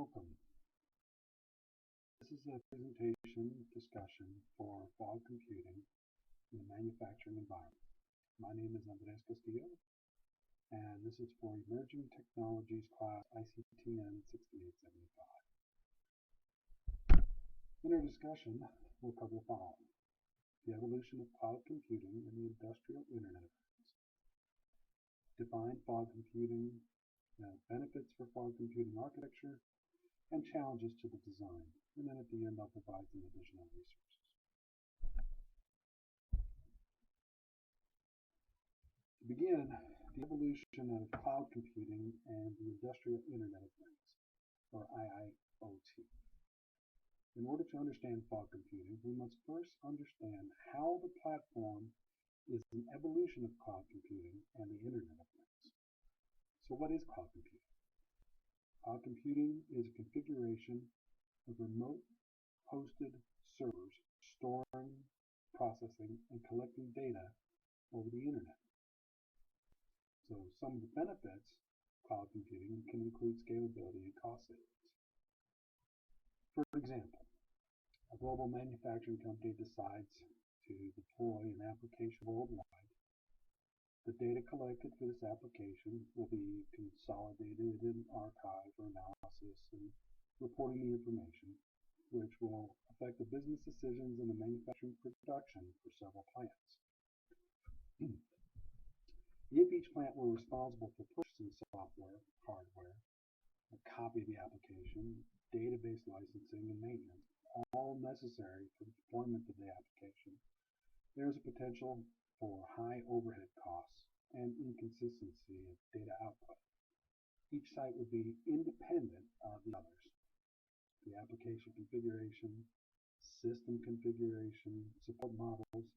Welcome. This is a presentation discussion for fog computing in the manufacturing environment. My name is Andres Castillo, and this is for Emerging Technologies class ICTN 6875. In our discussion, we'll cover the following: the evolution of cloud computing and the industrial Internet of Things, define fog computing, benefits for fog computing architecture, and challenges to the design. And then at the end, I'll provide some additional resources. To begin, the evolution of cloud computing and the industrial Internet of Things, or IIoT. In order to understand fog computing, we must first understand how the platform is an evolution of cloud computing and the Internet of Things. So what is cloud computing? Cloud computing is a configuration of remote hosted servers storing, processing, and collecting data over the Internet. So some of the benefits of cloud computing can include scalability and cost savings. For example, a global manufacturing company decides to deploy an application worldwide. The data collected for this application will be consolidated in archive for analysis and reporting the information, which will affect the business decisions and the manufacturing production for several plants. If each plant were responsible for purchasing software, hardware, a copy of the application, database licensing, and maintenance, all necessary for the deployment of the application, there is a potential for high overhead costs and inconsistency of data output. Each site would be independent of the others. The application configuration, system configuration, support models,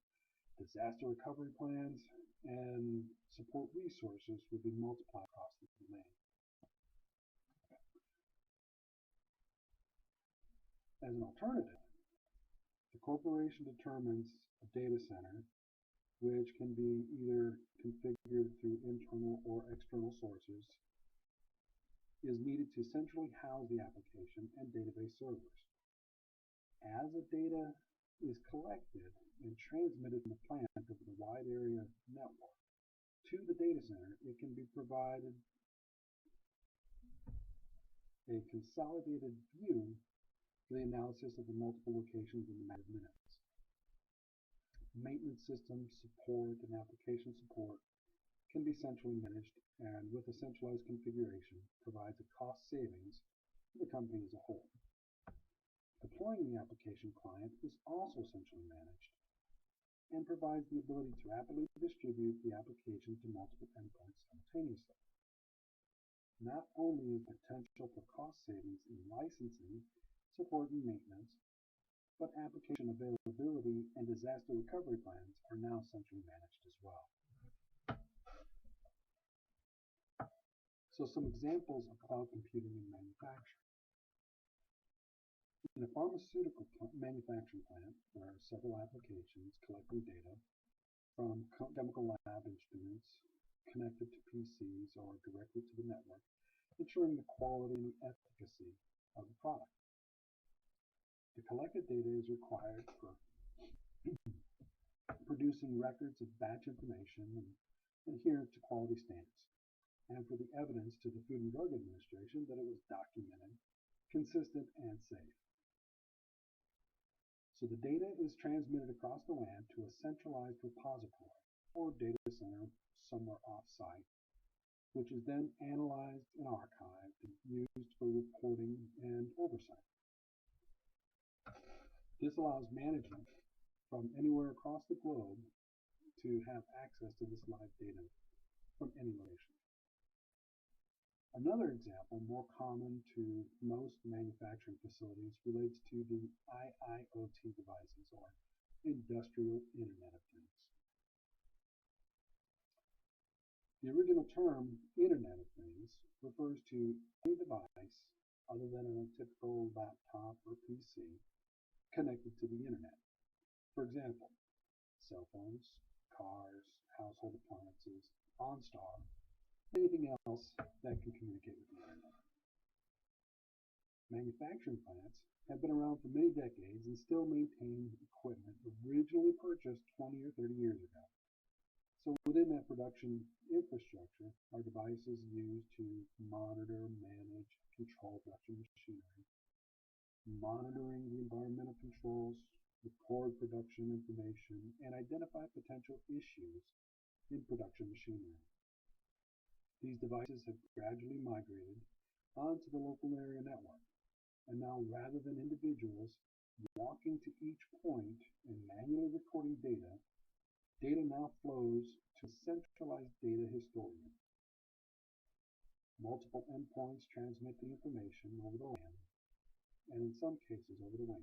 disaster recovery plans, and support resources would be multiplied across the domain. As an alternative, the corporation determines a data center which can be either configured through internal or external sources, is needed to centrally house the application and database servers. As the data is collected and transmitted from the plant over the wide area network to the data center, it can be provided a consolidated view for the analysis of the multiple locations in a matter of minutes. Maintenance system support and application support can be centrally managed, and with a centralized configuration provides a cost savings for the company as a whole. Deploying the application client is also centrally managed and provides the ability to rapidly distribute the application to multiple endpoints simultaneously. Not only is potential for cost savings in licensing, support, and maintenance, but application availability and disaster recovery plans are now centrally managed as well. So some examples of cloud computing in manufacturing. In a pharmaceutical manufacturing plant, there are several applications collecting data from chemical lab instruments connected to PCs or directly to the network, ensuring the quality and the efficacy of the product. The collected data is required for producing records of batch information and adherence to quality standards, and for the evidence to the Food and Drug Administration that it was documented, consistent, and safe. So the data is transmitted across the land to a centralized repository or data center somewhere off-site, which is then analyzed and archived and used for reporting and oversight. This allows management from anywhere across the globe to have access to this live data from any location. Another example, more common to most manufacturing facilities, relates to the IIoT devices, or Industrial Internet of Things. The original term, Internet of Things, refers to any device other than a typical laptop or PC connected to the Internet. For example, cell phones, cars, household appliances, OnStar, anything else that can communicate with the Internet. Manufacturing plants have been around for many decades and still maintain equipment originally purchased 20 or 30 years ago. So within that production infrastructure are devices used to monitor, manage, control production machinery, monitoring the environmental controls, record production information, and identify potential issues in production machinery. These devices have gradually migrated onto the local area network, and now rather than individuals walking to each point and manually recording data, data now flows to a centralized data historian. Multiple endpoints transmit the information over the LAN, and in some cases over the WAN.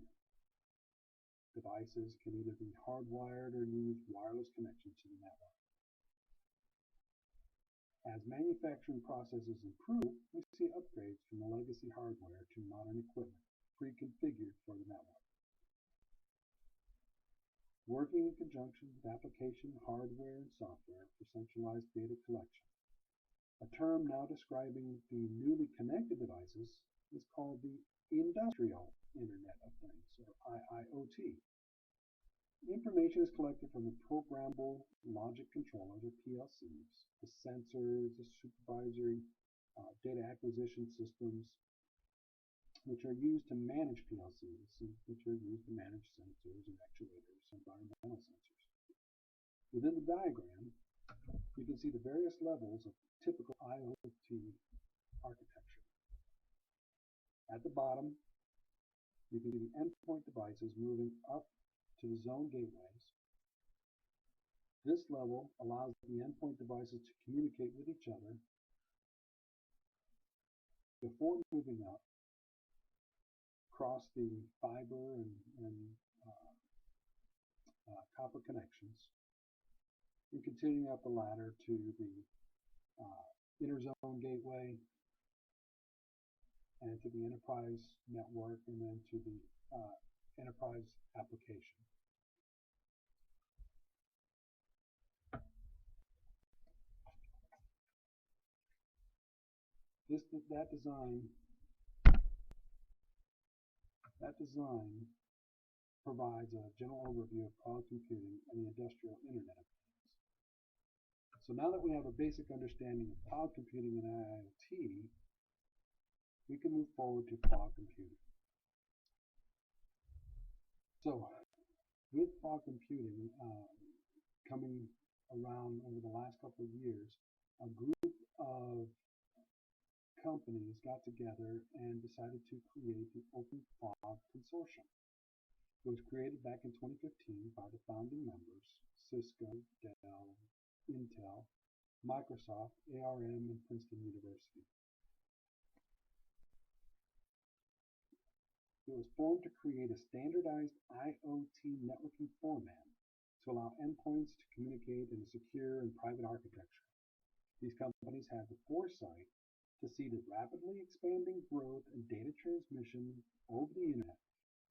Devices can either be hardwired or use wireless connections to the network. As manufacturing processes improve, we see upgrades from the legacy hardware to modern equipment, pre-configured for the network. Working in conjunction with application hardware and software for centralized data collection. A term now describing the newly connected devices is called the Industrial Internet of Things, or IIoT. Information is collected from the programmable logic controllers, or PLCs, the sensors, the supervisory data acquisition systems, which are used to manage PLCs, and which are used to manage sensors and actuators, environmental sensors. Within the diagram, you can see the various levels of typical IoT architecture. At the bottom, you can see the endpoint devices moving up to the zone gateways. This level allows the endpoint devices to communicate with each other before moving up across the fiber and copper connections, and continuing up the ladder to the inner zone gateway, and to the enterprise network, and then to the enterprise application. That design provides a general overview of cloud computing and the industrial Internet of Things. So now that we have a basic understanding of cloud computing and IoT, we can move forward to cloud computing. So with cloud computing coming around over the last couple of years, a group of companies got together and decided to create the Open Cloud Consortium. It was created back in 2015 by the founding members, Cisco, Dell, Intel, Microsoft, ARM, and Princeton University. It was formed to create a standardized IoT networking format to allow endpoints to communicate in a secure and private architecture. These companies had the foresight to see the rapidly expanding growth in data transmission over the internet,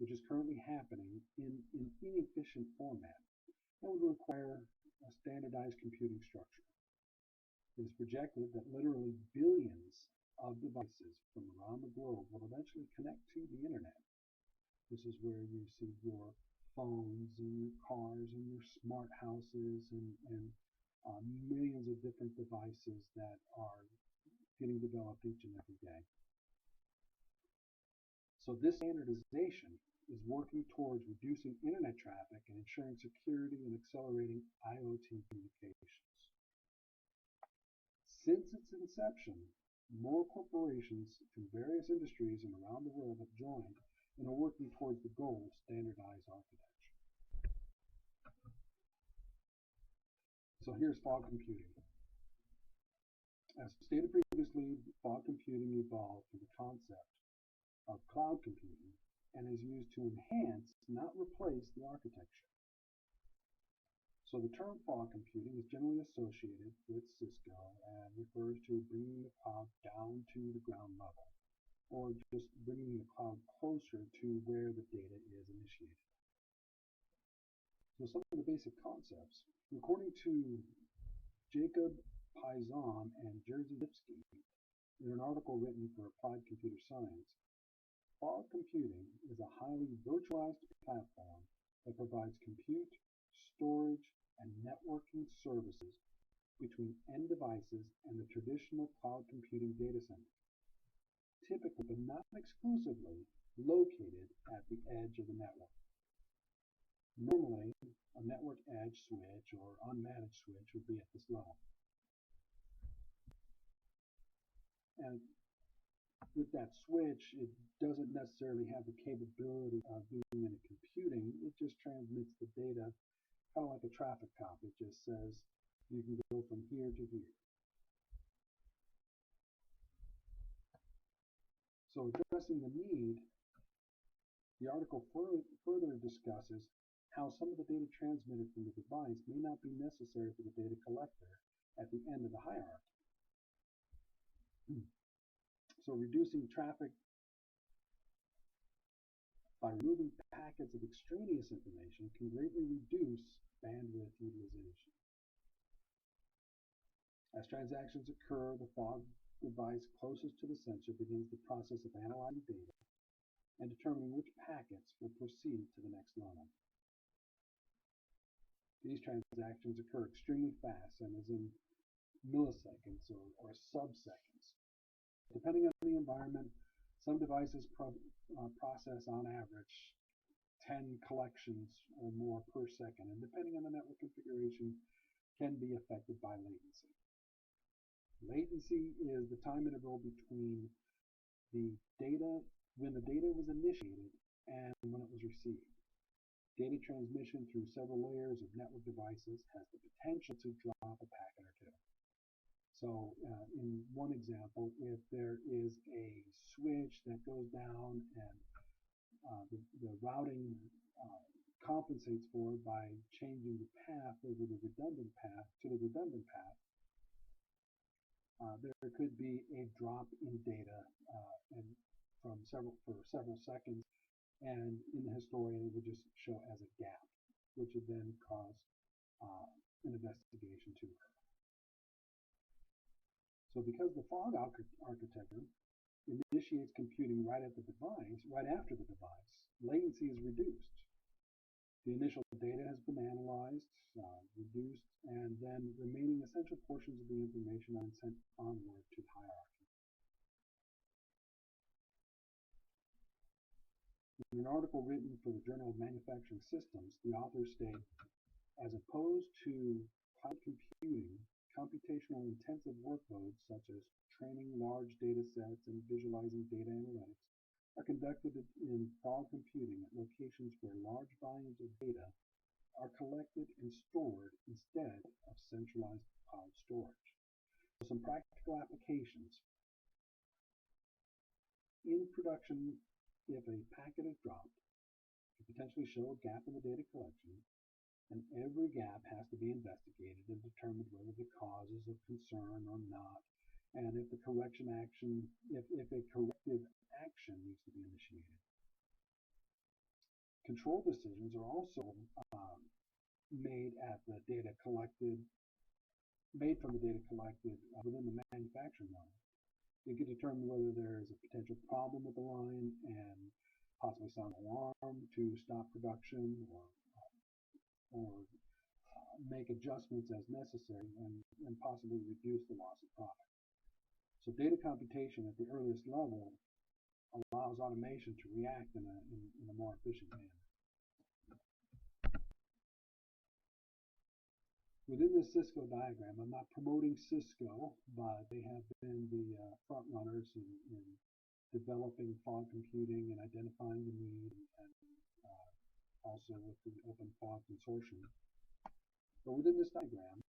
which is currently happening in an inefficient format, and would require a standardized computing structure. It is projected that literally billions of devices from around the globe will eventually connect to the internet. This is where you see your phones and your cars and your smart houses and millions of different devices that are getting developed each and every day. So this standardization is working towards reducing internet traffic and ensuring security and accelerating IoT communications. Since its inception, more corporations from various industries and around the world have joined and are working towards the goal of standardized architecture. So here's fog computing. As stated previously, fog computing evolved from the concept of cloud computing and is used to enhance, not replace, the architecture. So the term fog computing is generally associated with Cisco and refers to bringing the cloud down to the ground level, or just bringing the cloud closer to where the data is initiated. So some of the basic concepts, according to Jacob Paisan and Jerzy Lipsky in an article written for Applied Computer Science, Fog computing is a highly virtualized platform that provides compute, storage, and networking services between end devices and the traditional cloud computing data center, typically but not exclusively located at the edge of the network. Normally, a network edge switch or unmanaged switch would be at this level. And with that switch, it doesn't necessarily have the capability of doing any computing. It just transmits the data kind of like a traffic cop. It just says you can go from here to here. So addressing the need, the article further discusses how some of the data transmitted from the device may not be necessary for the data collector at the end of the hierarchy. So reducing traffic by removing packets of extraneous information can greatly reduce bandwidth utilization. As transactions occur, the fog device closest to the sensor begins the process of analyzing data and determining which packets will proceed to the next level. These transactions occur extremely fast and is in milliseconds or sub-seconds. Depending on the environment, some devices process on average 10 collections or more per second, and depending on the network configuration, can be affected by latency. Latency is the time interval between when the data was initiated and when it was received. Data transmission through several layers of network devices has the potential to drop a packet or two. So in one example, if there is a switch that goes down and the routing compensates for it by changing the path over the redundant path to the redundant path, there could be a drop in data for several seconds, and in the historian it would just show as a gap, which would then cause an investigation to occur. So because the fog architecture initiates computing right after the device, latency is reduced. The initial data has been analyzed, reduced, and then remaining essential portions of the information are sent onward to the hierarchy. In an article written for the Journal of Manufacturing Systems, the authors state, as opposed to cloud computing, computational intensive workloads such as training large data sets and visualizing data analytics are conducted in fog computing at locations where large volumes of data are collected and stored instead of centralized cloud storage. So some practical applications. In production, if a packet is dropped, it can potentially show a gap in the data collection, and every gap has to be investigated and determined whether the cause is of concern or not, and if a corrective action needs to be initiated. Control decisions are also made from the data collected within the manufacturing line. It can determine whether there is a potential problem with the line and possibly sound an alarm to stop production or make adjustments as necessary and possibly reduce the loss of profit. So data computation at the earliest level allows automation to react in a more efficient manner. Within this Cisco diagram, I'm not promoting Cisco, but they have been the front runners in developing fog computing and identifying the need, and also with the Open Fog Consortium. But within this diagram,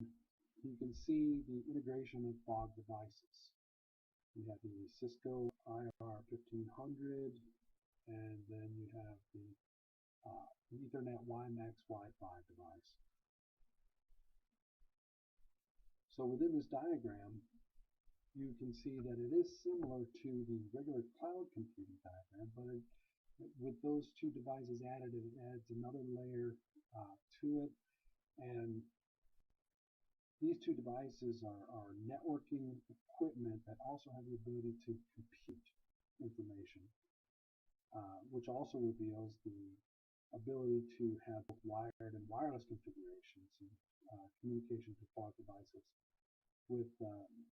you can see the integration of fog devices. You have the Cisco IR1500, and then you have the Ethernet WiMAX Wi-Fi device. So within this diagram, you can see that it is similar to the regular cloud computing diagram, but with those two devices added, it adds another layer to it. And these two devices are networking equipment that also have the ability to compute information. which also reveals the ability to have both wired and wireless configurations and communication to fog devices with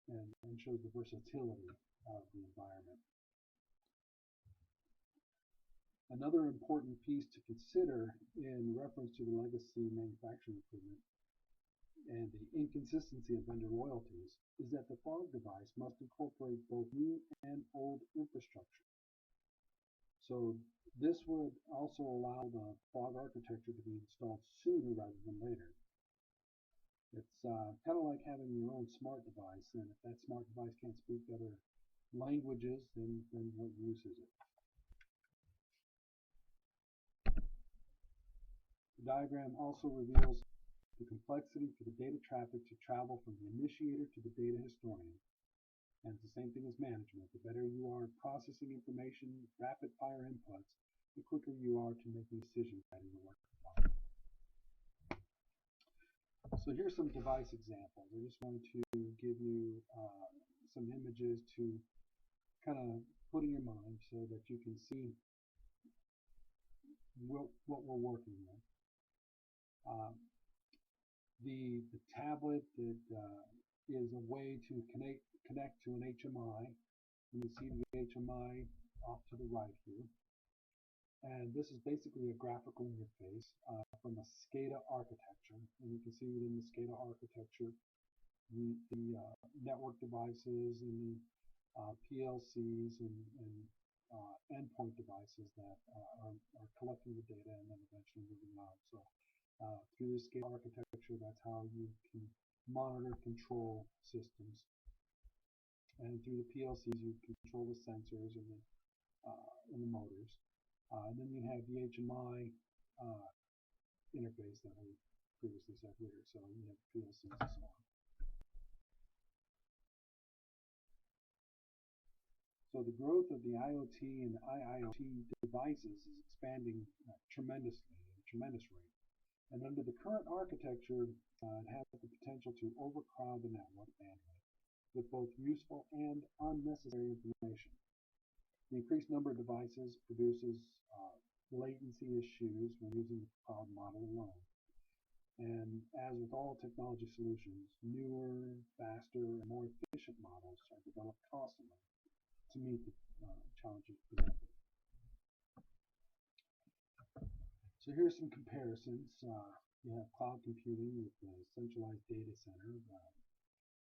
and shows the versatility of the environment. Another important piece to consider in reference to the legacy manufacturing equipment and the inconsistency of vendor loyalties is that the fog device must incorporate both new and old infrastructure. So this would also allow the fog architecture to be installed sooner rather than later. It's kind of like having your own smart device, and if that smart device can't speak other languages, then what use is it? The diagram also reveals the complexity for the data traffic to travel from the initiator to the data historian. And it's the same thing as management. The better you are at processing information, rapid fire inputs, the quicker you are to making decisions guiding the work. So here's some device examples. I just wanted to give you some images to kind of put in your mind so that you can see what we're working with. The tablet that is a way to connect to an HMI. You can see the HMI off to the right here. And this is basically a graphical interface from a SCADA architecture. And you can see within the SCADA architecture the network devices and the PLCs and endpoint devices that are collecting the data and then eventually moving on. So through the SCADA architecture, that's how you can monitor, control systems. And through the PLCs, you control the sensors and the motors. And then you have the HMI interface that we previously said here. So you have PLCs and so on. So the growth of the IoT and IIoT devices is expanding tremendously at a tremendous rate. And under the current architecture, it has the potential to overcrowd the network bandwidth with both useful and unnecessary information. The increased number of devices produces latency issues when using the cloud model alone. And as with all technology solutions, newer, faster, and more efficient models are developed constantly to meet the challenges presented. So here's some comparisons. You have cloud computing with a centralized data center,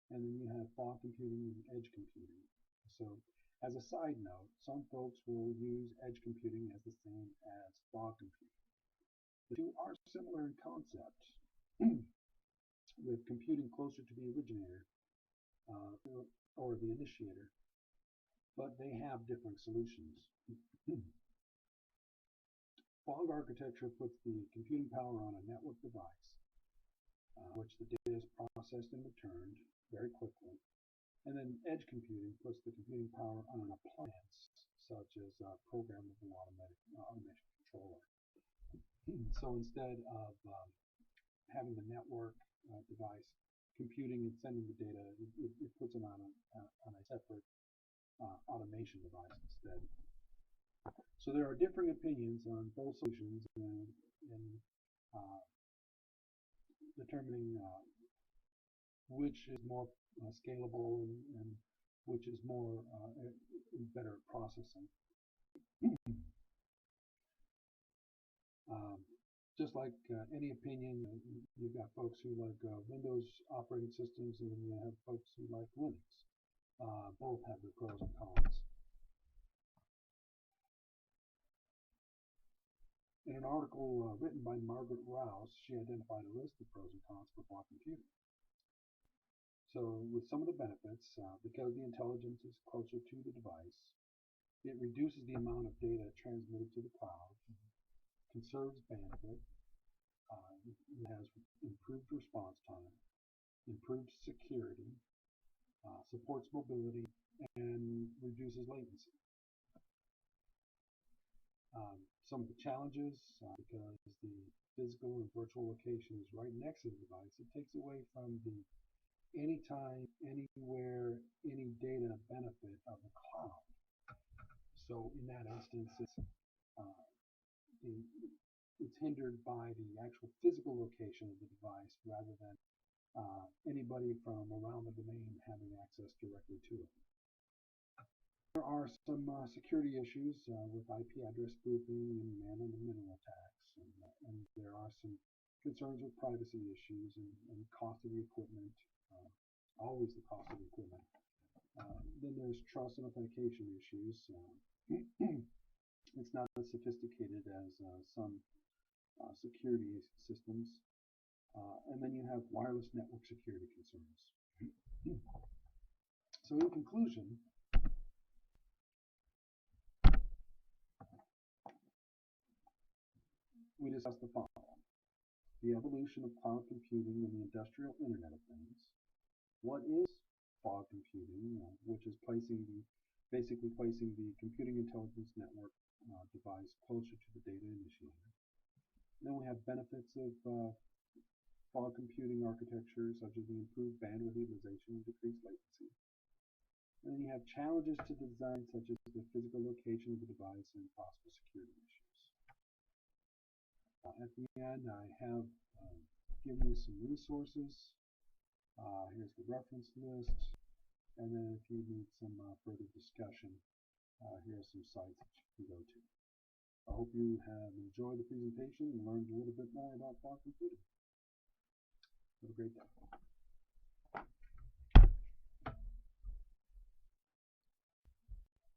and then you have fog computing and edge computing. So as a side note, some folks will use edge computing as the same as fog computing. The two are similar in concept, with computing closer to the originator or the initiator, but they have different solutions. Fog architecture puts the computing power on a network device, which the data is processed and returned very quickly. And then edge computing puts the computing power on an appliance, such as a programmable automation controller. So instead of having the network device computing and sending the data, it puts it on a separate automation device instead. So there are differing opinions on both solutions in determining which is more scalable and which is more better at processing. Just like any opinion, you've got folks who like Windows operating systems, and then you have folks who like Linux. Both have their pros and cons. In an article written by Margaret Rouse, she identified a list of pros and cons for fog computing. So with some of the benefits, because the intelligence is closer to the device, it reduces the amount of data transmitted to the cloud, conserves bandwidth, it has improved response time, improved security, supports mobility, and reduces latency. Some of the challenges, because the physical and virtual location is right next to the device, it takes away from the anytime, anywhere, any data benefit of the cloud. So in that instance, uh, it's hindered by the actual physical location of the device rather than anybody from around the domain having access directly to it. There are some security issues with IP address spoofing and man-in-the-middle attacks, and there are some concerns with privacy issues and cost of the equipment, always the cost of the equipment. Then there's trust and authentication issues. It's not as sophisticated as some security systems. And then you have wireless network security concerns. So in conclusion, we discussed the following: the evolution of cloud computing and the industrial Internet of Things. What is fog computing, which is basically placing the computing intelligence network device closer to the data initiator. Then we have benefits of fog computing architecture, such as the improved bandwidth utilization and decreased latency. And then you have challenges to the design, such as the physical location of the device and possible security issues. At the end, I have given you some resources. Here's the reference list. And then if you need some further discussion, here are some sites that you can go to. I hope you have enjoyed the presentation and learned a little bit more about fog computing. Have a great day.